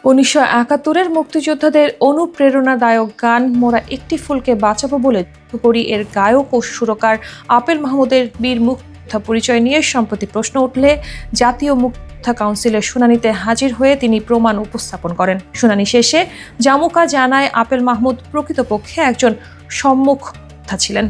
1971-এর মুক্তিযোদ্ধাদের অনুপ্রেরণাদায়ক গান মোরা একটি ফুলকে বাঁচাবো বলে করি এর গায়ক ও সুরকার আপেল মাহমুদের বীর মুক্তিযোদ্ধা পরিচয় নিয়ে সম্প্রতি প্রশ্ন উঠলে জাতীয় মুক্তিযোদ্ধা কাউন্সিলের শুনানিতে হাজির হয়ে তিনি প্রমাণ উপস্থাপন করেন। শুনানি শেষে জামুকা জানায় আপেল মাহমুদ প্রকৃতপক্ষে একজন সম্মুখ যোদ্ধা ছিলেন।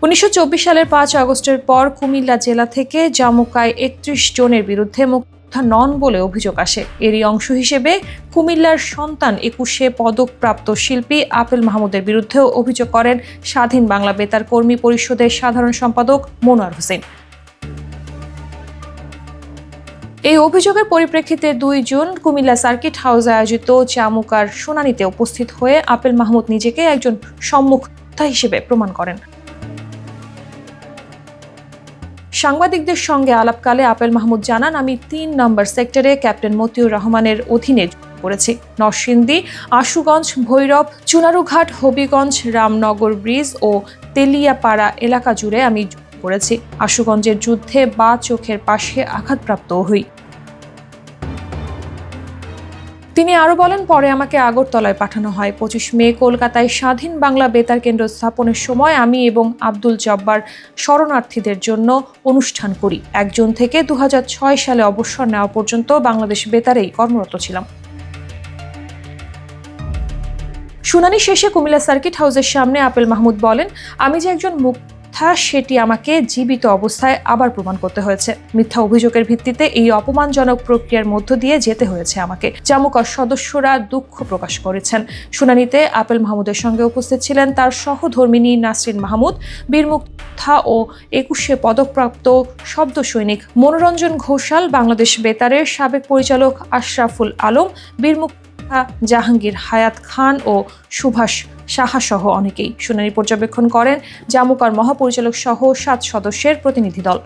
1924 সালের 5 আগস্টের পর কুমিল্লা জেলা থেকে জামুকায় 31 জনের বিরুদ্ধে মুক্তিযোদ্ধা নন বলে অভিযোগ আসে। এরই অংশ হিসেবে কুমিল্লার সন্তান 21শে পদকপ্রাপ্ত শিল্পী আপেল মাহমুদের বিরুদ্ধেও অভিযোগ করেন স্বাধীন বাংলা বেতার কর্মী পরিষদের সাধারণ সম্পাদক মনোয়ার হোসেন। এই অভিযোগের পরিপ্রেক্ষিতে 2 জুন কুমিল্লা সার্কিট হাউসে আয়োজিত জামুকার শুনানিতে উপস্থিত হয়ে আপেল মাহমুদ নিজেকে একজন সম্মুখ যোদ্ধা হিসেবে প্রমাণ করেন। সাংবাদিকদের সঙ্গে আলাপকালে আপেল মাহমুদ জানান, আমি 3 নম্বর সেক্টরে ক্যাপ্টেন মতিউর রহমানের অধীনে করেছি। নরসিংদী, আশুগঞ্জ, ভৈরব, চুনারুঘাট, হবিগঞ্জ, রামনগর ব্রিজ ও তেলিয়াপাড়া এলাকা জুড়ে আমি করেছি। আশুগঞ্জের যুদ্ধে বা চোখের পাশে আঘাতপ্রাপ্ত হই। তিনি আরো বলেন, পরে আমাকে আগরতলায় পাঠানো হয়। 25 মে কলকাতায় স্বাধীন বাংলা বেতার কেন্দ্র স্থাপনের সময় আমি এবং আব্দুল জব্বার শরণার্থীদের জন্য অনুষ্ঠান করি। 1 জুন থেকে 2006 সালে অবসর নেওয়া পর্যন্ত বাংলাদেশ বেতারেই কর্মরত ছিলাম। শুনানি শেষে কুমিল্লা সার্কিট হাউসের সামনে আপেল মাহমুদ বলেন, আমি যে একজন সেটি আমাকে জীবিত অবস্থায় আবার প্রমাণ করতে হয়েছে। মিথ্যা অভিযোগের ভিত্তিতে এই অপমানজনক প্রক্রিয়ার মধ্য দিয়ে যেতে হয়েছে আমাকে। জামুকার সদস্যরা দুঃখ প্রকাশ করেছেন। শুনানিতে আপেল মাহমুদের সঙ্গে উপস্থিত ছিলেন তার সহধর্মিণী নাসরিন মাহমুদ, বীর মুক্তিযোদ্ধা ও 21শে পদকপ্রাপ্ত শব্দ সৈনিক মনোরঞ্জন ঘোষাল, বাংলাদেশ বেতারের সাবেক পরিচালক আশরাফুল আলম, বীর মুক্তিযোদ্ধা জাহাঙ্গীর হায়াত খান ও সুভাষ সাহা সহ অনেকেই। শুনানি পর্যবেক্ষণ করেন জামুকার মহাপরিচালক সহ 7 সদস্যের প্রতিনিধি দল।